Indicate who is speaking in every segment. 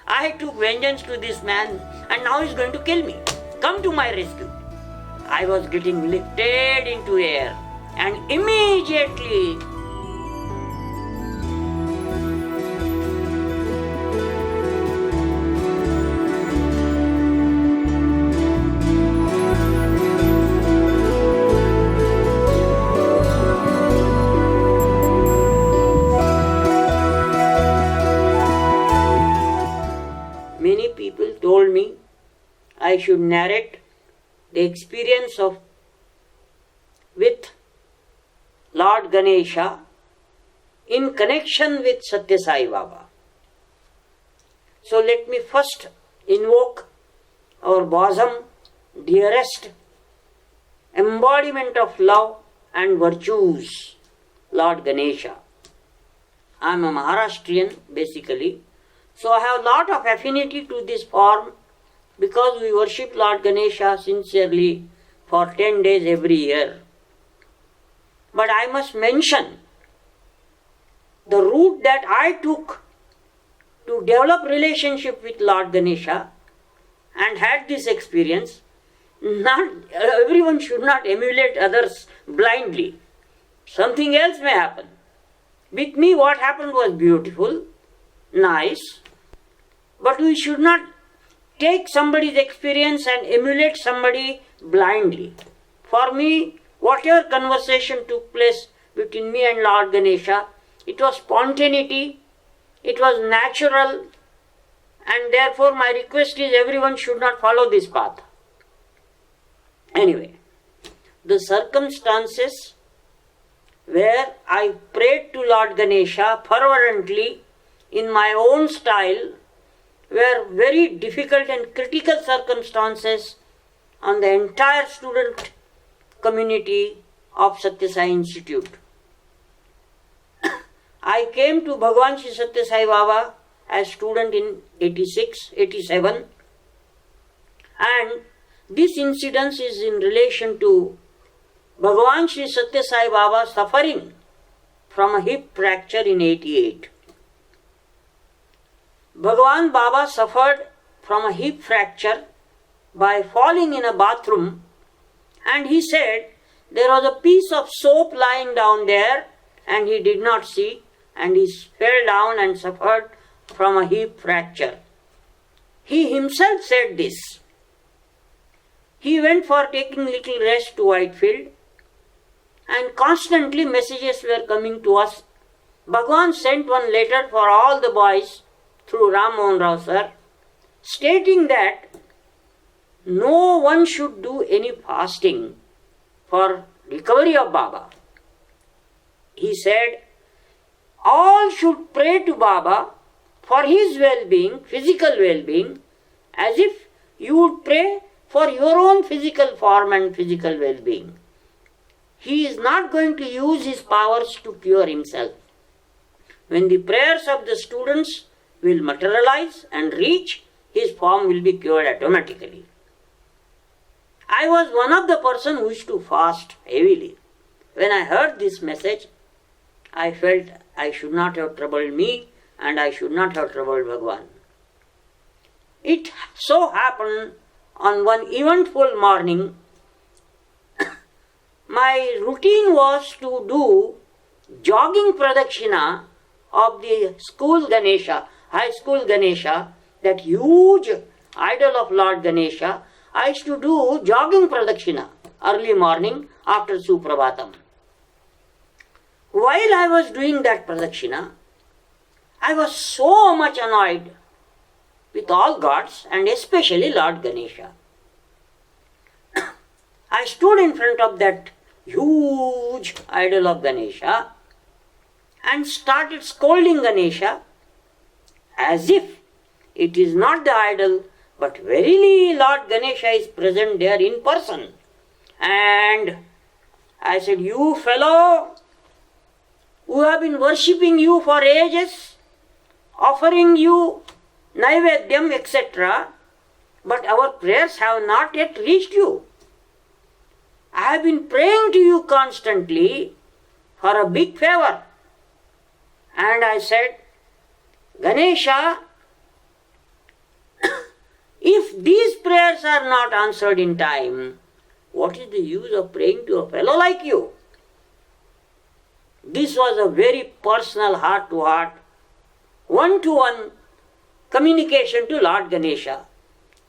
Speaker 1: I took vengeance to this man and now he's going to kill me. Come to my rescue. I was getting lifted into air and immediately many people told me I should narrate the experience with Lord Ganesha in connection with Sathya Sai Baba. So let me first invoke our bosom, dearest embodiment of love and virtues, Lord Ganesha. I am a Maharashtrian basically, so I have a lot of affinity to this form because we worship Lord Ganesha sincerely for 10 days every year. But I must mention the route that I took to develop relationship with Lord Ganesha and had this experience. Everyone should not emulate others blindly. Something else may happen. With me what happened was beautiful, nice, but we should not take somebody's experience and emulate somebody blindly. For me, whatever conversation took place between me and Lord Ganesha, it was spontaneity, it was natural, and therefore my request is everyone should not follow this path. Anyway, the circumstances where I prayed to Lord Ganesha fervently in my own style were very difficult and critical circumstances on the entire student community of Sathya Sai Institute. I came to Bhagwan Shri Sathya Sai Baba as student in 87, and this incidence is in relation to Bhagwan Shri Sathya Sai Baba suffering from a hip fracture in 88. Bhagwan Baba suffered from a hip fracture by falling in a bathroom, and he said there was a piece of soap lying down there and he did not see, and he fell down and suffered from a hip fracture. He himself said this. He went for taking little rest to Whitefield, and constantly messages were coming to us. Bhagwan sent one letter for all the boys through Ram Mohan Rao sir, stating that no one should do any fasting for recovery of Baba. He said all should pray to Baba for his well-being, physical well-being, as if you would pray for your own physical form and physical well-being. He is not going to use his powers to cure himself. When the prayers of the students will materialize and reach, his form will be cured automatically. I was one of the person who used to fast heavily. When I heard this message, I felt I should not have troubled me and I should not have troubled Bhagwan. It so happened on one eventful morning, my routine was to do jogging pradakshina of the school Ganesha, high school Ganesha, that huge idol of Lord Ganesha. I used to do jogging pradakshina early morning after Suprabhatam. While I was doing that pradakshina, I was so much annoyed with all gods and especially Lord Ganesha. I stood in front of that huge idol of Ganesha and started scolding Ganesha as if it is not the idol, but verily Lord Ganesha is present there in person. And I said, you fellow who have been worshipping you for ages, offering you Naivedyam, etc., but our prayers have not yet reached you. I have been praying to you constantly for a big favor. And I said, Ganesha, If these prayers are not answered in time, what is the use of praying to a fellow like you? This was a very personal heart-to-heart, one-to-one communication to Lord Ganesha.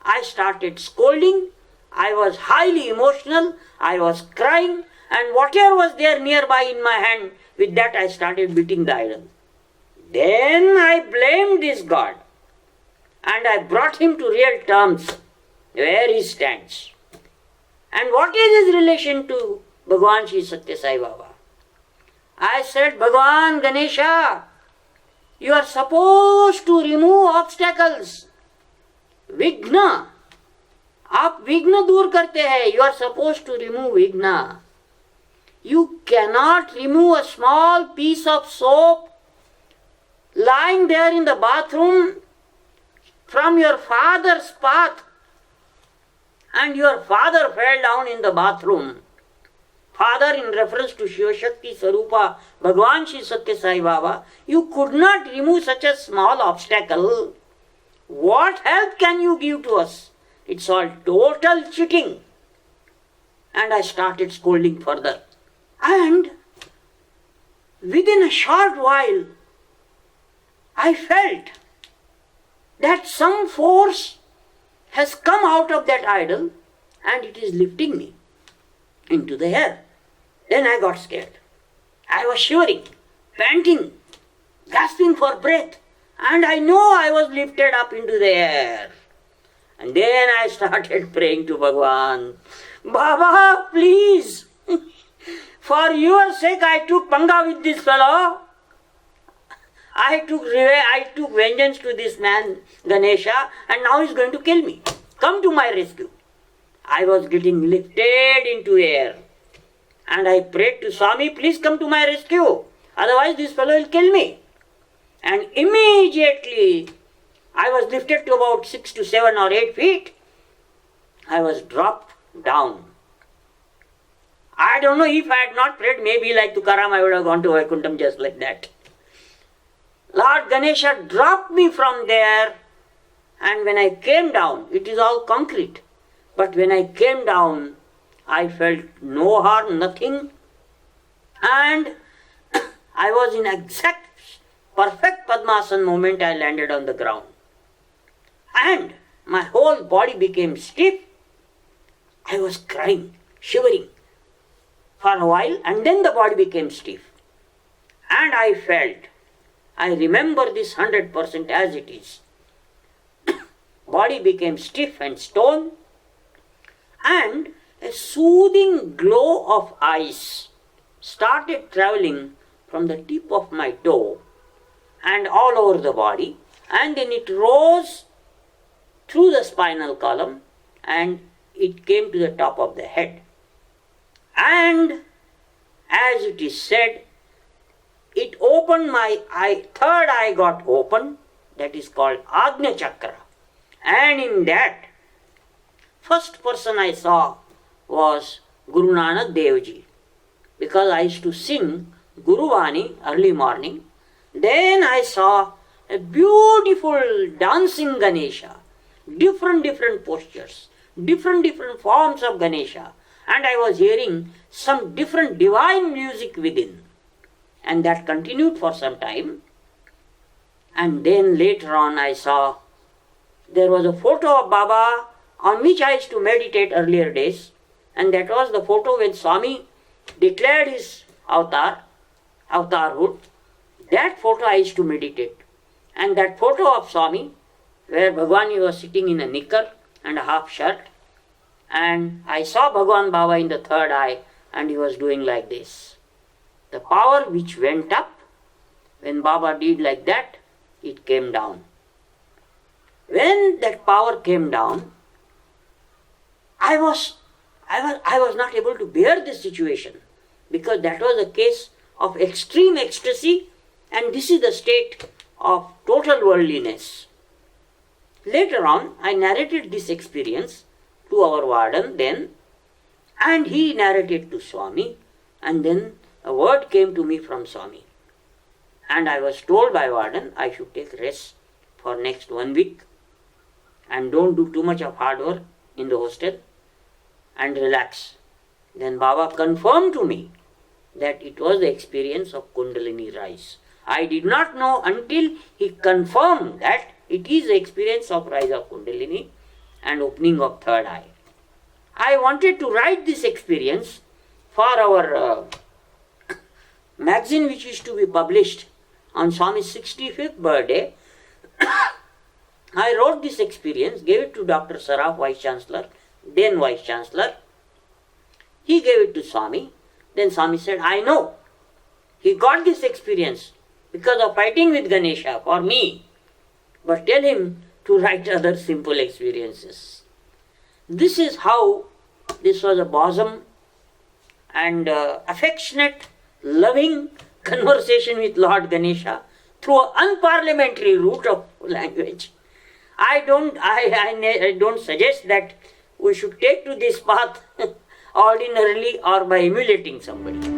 Speaker 1: I started scolding, I was highly emotional, I was crying, and whatever was there nearby in my hand, with that I started beating the idol. Then I blamed this God and I brought him to real terms, where he stands. And what is his relation to Bhagavan Shri Sathya Sai Baba? I said, Bhagavan Ganesha, you are supposed to remove obstacles. Vigna. आप विघ्न दूर करते हैं. You are supposed to remove vigna. You cannot remove a small piece of soap lying there in the bathroom from your father's path, and your father fell down in the bathroom. Father, in reference to Shiva Shakti Sarupa, Bhagavan Shri Sathya Sai Baba, you could not remove such a small obstacle. What help can you give to us? It's all total cheating. And I started scolding further. And within a short while, I felt that some force has come out of that idol and it is lifting me into the air. Then I got scared. I was shivering, panting, gasping for breath, and I know I was lifted up into the air. And then I started praying to Bhagavan, Baba, please, for your sake I took panga with this fellow. I took vengeance to this man, Ganesha, and now he's going to kill me. Come to my rescue. I was getting lifted into air. And I prayed to Swami, please come to my rescue. Otherwise this fellow will kill me. And immediately I was lifted to about 6 to 7 or 8 feet. I was dropped down. I don't know, if I had not prayed, maybe like Tukaram, I would have gone to Vaikuntham just like that. Lord Ganesha dropped me from there, and when I came down, it is all concrete, but when I came down, I felt no harm, nothing, and I was in exact, perfect Padmasana moment. I landed on the ground, and my whole body became stiff. I was crying, shivering for a while, and then the body became stiff, and I remember this 100% as it is. Body became stiff and stone, and a soothing glow of ice started traveling from the tip of my toe and all over the body, and then it rose through the spinal column and it came to the top of the head. And as it is said, it opened my eye, third eye got open, that is called Agnya Chakra. And in that, first person I saw was Guru Nanak Dev Ji, because I used to sing Guru Vani early morning. Then I saw a beautiful dancing Ganesha, different postures, different forms of Ganesha, and I was hearing some different divine music within. And that continued for some time. And then later on I saw there was a photo of Baba on which I used to meditate earlier days. And that was the photo when Swami declared his avatarhood. That photo I used to meditate. And that photo of Swami, where Bhagavan was sitting in a knicker and a half shirt. And I saw Bhagavan Baba in the third eye, and he was doing like this. The power which went up, when Baba did like that, it came down. When that power came down, I was not able to bear this situation, because that was a case of extreme ecstasy, and this is the state of total worldliness. Later on, I narrated this experience to our warden then, and he narrated to Swami, and then a word came to me from Swami, and I was told by warden I should take rest for next 1 week. and don't do too much of hard work in the hostel and relax. Then Baba confirmed to me that it was the experience of Kundalini rise. I did not know until he confirmed that it is the experience of rise of Kundalini and opening of third eye. I wanted to write this experience for our magazine which is to be published on Swami's 65th birthday. I wrote this experience, gave it to Dr. Saraf, Vice Chancellor, then Vice Chancellor. He gave it to Swami. Then Swami said, I know. He got this experience because of fighting with Ganesha for me. But tell him to write other simple experiences. This is how this was a bosom and affectionate, loving conversation with Lord Ganesha through an unparliamentary route of language. I don't suggest that we should take to this path ordinarily or by emulating somebody.